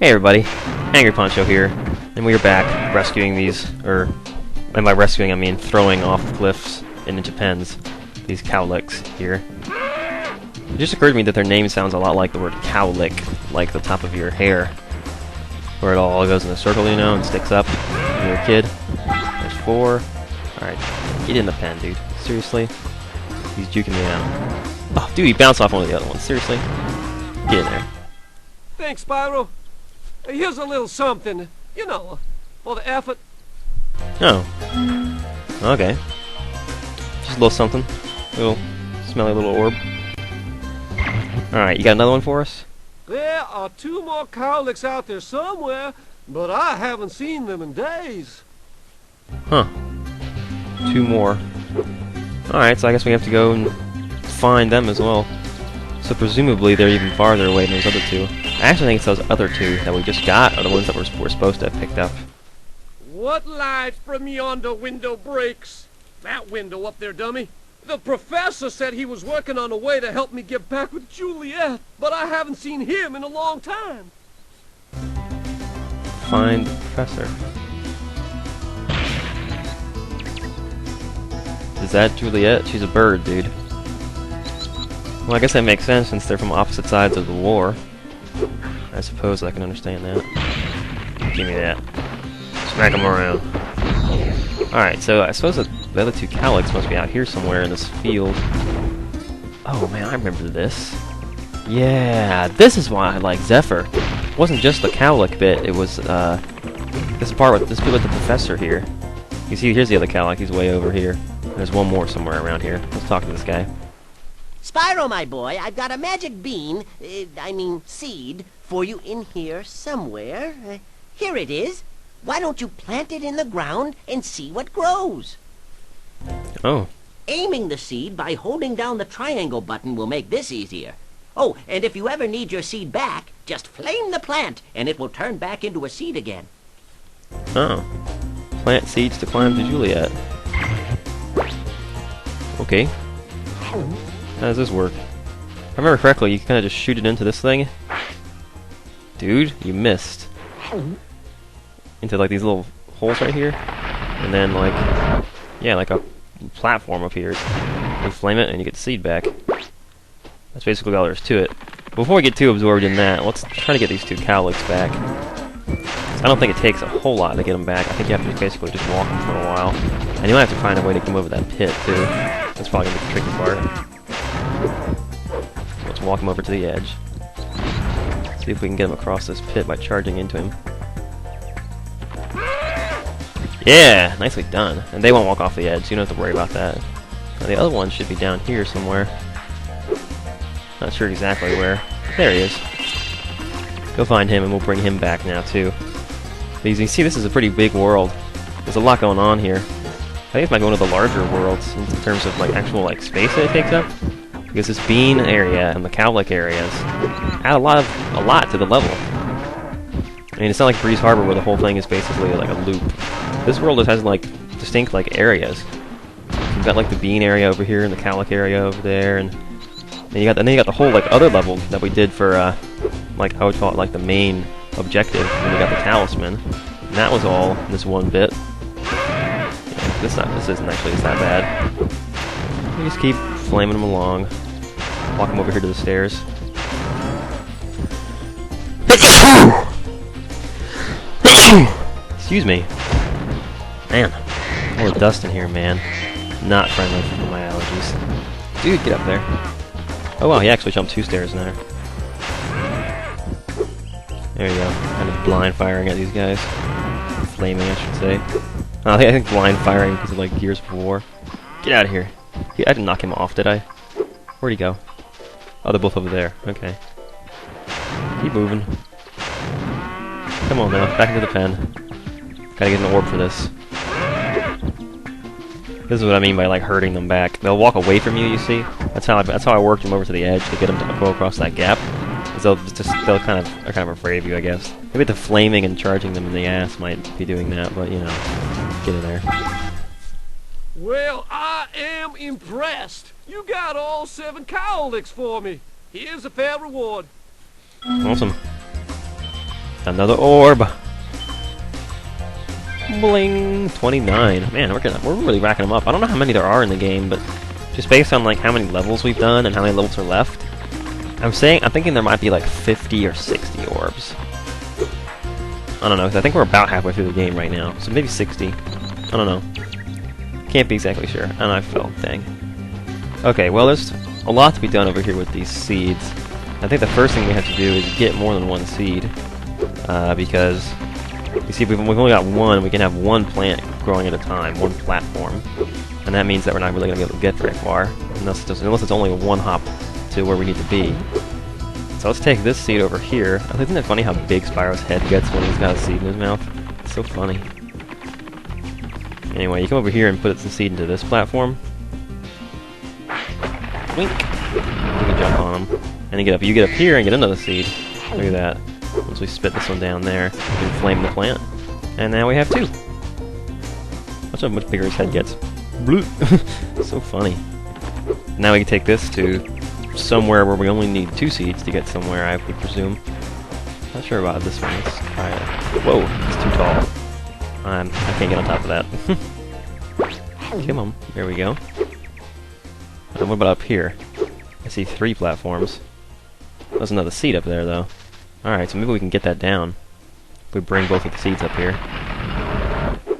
Hey everybody, Angry Poncho here, and we are back rescuing these, and by rescuing I mean throwing off cliffs and into pens, these cowlicks here. It just occurred to me that their name sounds a lot like the word cowlick, like the top of your hair, where it all goes in a circle, you know, and sticks up when you're a kid. There's 4. Alright, get in the pen, dude. Seriously? He's juking me out. Oh, dude, he bounced off one of the other ones. Seriously? Get in there. Thanks, Spyro. Here's a little something, you know, for the effort. Oh. Okay. Just a little something. Little smelly little orb. Alright, you got another one for us? There are 2 more cowlicks out there somewhere, but I haven't seen them in days. Huh. 2 more. Alright, so I guess we have to go and find them as well. So presumably they're even farther away than those other 2. I actually think it's those other 2 that we just got are the ones that we're supposed to have picked up. What light from yonder window breaks? That window up there, dummy. The professor said he was working on a way to help me get back with Juliet, but I haven't seen him in a long time. Find the professor. Is that Juliet? She's a bird, dude. Well, I guess that makes sense since they're from opposite sides of the war. I suppose I can understand that. Give me that. Smack them around. Alright, so I suppose that the other 2 cowlicks must be out here somewhere in this field. Oh man, I remember this. Yeah, this is why I like Zephyr. It wasn't just the cowlick bit, it was, this part with this bit with the professor here. You see, here's the other cowlick, he's way over here. There's one more somewhere around here. Let's talk to this guy. Spyro, my boy, I've got a magic bean, seed, for you in here somewhere. Here it is. Why don't you plant it in the ground and see what grows? Oh. Aiming the seed by holding down the triangle button will make this easier. Oh, and if you ever need your seed back, just flame the plant, and it will turn back into a seed again. Oh. Plant seeds to climb to Juliet. Okay. How does this work? If I remember correctly, you kind of just shoot it into this thing. Dude, you missed. Into like these little holes right here. And then like, yeah, like a platform up here. You flame it and you get the seed back. That's basically all there is to it. Before we get too absorbed in that, let's try to get these 2 cowlicks back. I don't think it takes a whole lot to get them back. I think you have to basically just walk them for a while. And you might have to find a way to come over that pit too. That's probably going to be the tricky part. Let's walk him over to the edge. See if we can get him across this pit by charging into him. Yeah! Nicely done. And they won't walk off the edge, so you don't have to worry about that. Now, the other one should be down here somewhere. Not sure exactly where. There he is. Go find him and we'll bring him back now too. But as you can see, this is a pretty big world. There's a lot going on here. I think this might be one of the larger worlds in terms of like actual like space that it takes up. Because this bean area and the cowlick areas add a lot to the level. I mean, it's not like Breeze Harbor where the whole thing is basically like a loop. This world just has like distinct like areas. You've got like the bean area over here and the cowlick area over there, and then you got the whole like other level that we did for like I would call it like the main objective when we got the talisman. And that was all in this one bit. Yeah, this isn't actually that bad. We just keep flaming them along. Walk them over here to the stairs. Excuse me. Man, all the dust in here, man. Not friendly for my allergies. Dude, get up there. Oh wow, he actually jumped 2 stairs now. There you go. Kind of blind firing at these guys. Flaming, I should say. I think blind firing because of like Gears of War. Get out of here. I didn't knock him off, did I? Where'd he go? Oh, they're both over there. Okay. Keep moving. Come on now, back into the pen. Gotta get an orb for this. This is what I mean by like herding them back. They'll walk away from you, you see? That's how I worked them over to the edge to get them to go across that gap. They'll kind of afraid of you, I guess. Maybe the flaming and charging them in the ass might be doing that, but you know, get in there. Well, I am impressed. You got all 7 cowlicks for me. Here's a fair reward. Awesome. Another orb. Bling! 29. Man, we're really racking them up. I don't know how many there are in the game, but just based on like how many levels we've done and how many levels are left, I'm thinking there might be like 50 or 60 orbs. I don't know, 'cause I think we're about halfway through the game right now, so maybe 60. I don't know. Can't be exactly sure. And I fell. Dang. Okay, well, there's a lot to be done over here with these seeds. I think the first thing we have to do is get more than one seed, because you see, we've only got one. We can have one plant growing at a time, one platform, and that means that we're not really going to be able to get very far unless it's only one hop to where we need to be. So let's take this seed over here. Isn't it funny how big Spyro's head gets when he's got a seed in his mouth? It's so funny. Anyway, you come over here and put the seed into this platform. Wink. You can jump on him, and you get up here and get another seed. Look at that. Once we spit this one down there, we can flame the plant. And now we have two. Watch how much bigger his head gets. Bloop. So funny. Now we can take this to somewhere where we only need two seeds to get somewhere, I would presume. Not sure about this one. Let's try it. Whoa, it's too tall. I can't get on top of that. Come on. There we go. And what about up here? I see 3 platforms. There's another seed up there, though. Alright, so maybe we can get that down. If we bring both of the seeds up here.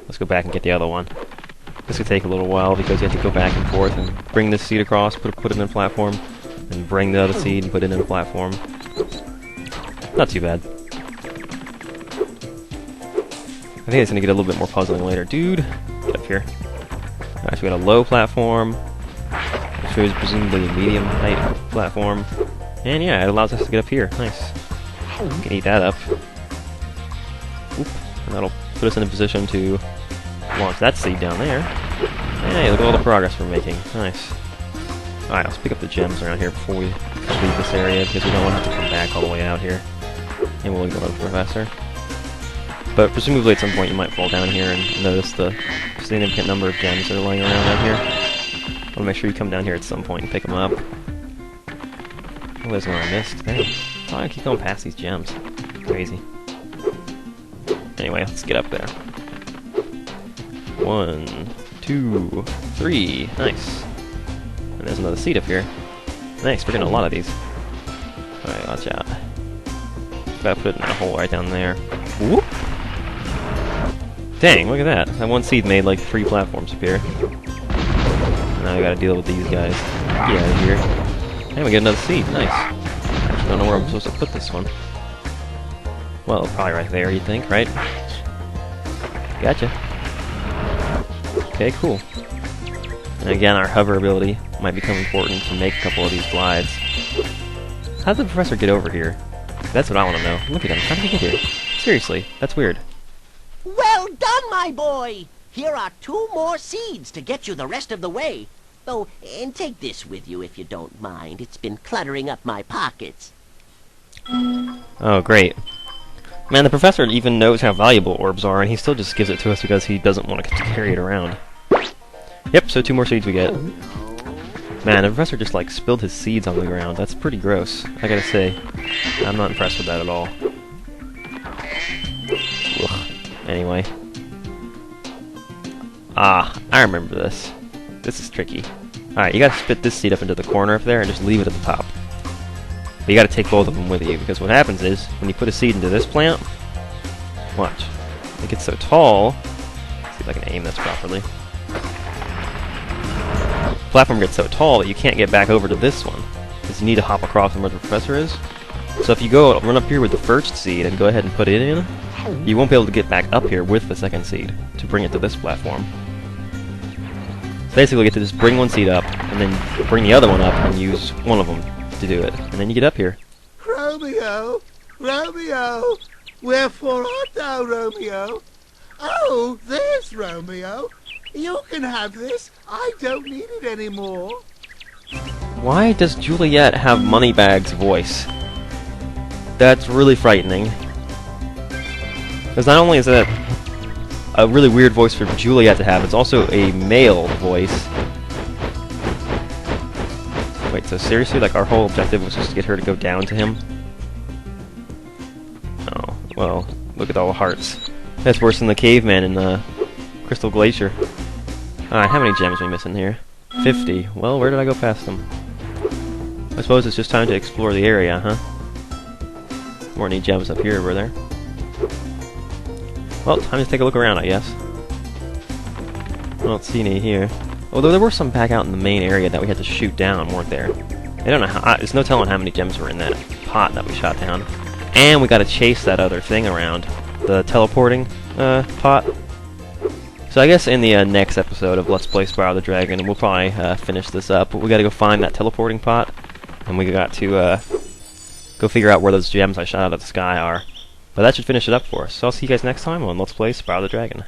Let's go back and get the other one. This could take a little while because you have to go back and forth and bring this seed across, put it in a platform, and bring the other seed and put it in a platform. Not too bad. I think it's gonna get a little bit more puzzling later. Dude, get up here. Alright, so we got a low platform, which is presumably a medium height platform. And yeah, it allows us to get up here. Nice. We can eat that up. Oop. And that'll put us in a position to launch that seed down there. Hey, look at all the progress we're making. Nice. Alright, let's pick up the gems around here before we leave this area, because we don't want to have to come back all the way out here. And we'll ignore the professor. But presumably at some point you might fall down here and notice the significant number of gems that are laying around out here. I want to make sure you come down here at some point and pick them up. Oh, there's one I missed. Dang. Oh, I keep going past these gems. Crazy. Anyway, let's get up there. 1, 2, 3. Nice. And there's another seed up here. Nice, we're getting a lot of these. Alright, watch out. Gotta put it in that hole right down there. Whoop! Dang, look at that. That one seed made like 3 platforms appear. Now we gotta deal with these guys. Get out of here. And we get another seed. Nice. Actually, don't know where I'm supposed to put this one. Well, probably right there, you'd think, right? Gotcha. Okay, cool. And again, our hover ability might become important to make a couple of these glides. How did the professor get over here? That's what I want to know. Look at him. How did he get here? Seriously, that's weird. Well done, my boy! Here are 2 more seeds to get you the rest of the way. Oh, and take this with you if you don't mind. It's been cluttering up my pockets. Oh, great. Man, the professor even knows how valuable orbs are, and he still just gives it to us because he doesn't want to carry it around. Yep, so 2 more seeds we get. Man, the professor just, like, spilled his seeds on the ground. That's pretty gross, I gotta say. I'm not impressed with that at all. Ugh. Anyway. Ah, I remember this. This is tricky. Alright, you gotta spit this seed up into the corner up there and just leave it at the top. But you gotta take both of them with you, because what happens is, when you put a seed into this plant, watch. It gets so tall. Let's see if I can aim this properly. The platform gets so tall that you can't get back over to this one, because you need to hop across from where the professor is. So if you run up here with the first seed and go ahead and put it in, you won't be able to get back up here with the second seed to bring it to this platform. So basically, you get to just bring one seed up, and then bring the other one up, and use one of them to do it. And then you get up here. Romeo! Romeo! Wherefore art thou, Romeo? Oh, there's Romeo. You can have this. I don't need it anymore. Why does Juliet have Moneybags' voice? That's really frightening. Because not only is that a really weird voice for Juliet to have, it's also a male voice. Wait, so seriously, like our whole objective was just to get her to go down to him? Oh, Whoa, look at all the hearts. That's worse than the caveman in the Crystal Glacier. Alright, how many gems are we missing here? 50. Well, where did I go past them? I suppose it's just time to explore the area, huh? Weren't any gems up here, were there? Well, time to take a look around, I guess. I don't see any here. Although there were some back out in the main area that we had to shoot down, weren't there? I don't know how. There's no telling how many gems were in that pot that we shot down. And we got to chase that other thing around, the teleporting pot. So I guess in the next episode of Let's Play Spyro the Dragon, we'll probably finish this up. But we got to go find that teleporting pot, and we got to go figure out where those gems I shot out of the sky are. But that should finish it up for us. So I'll see you guys next time on Let's Play Spyro the Dragon.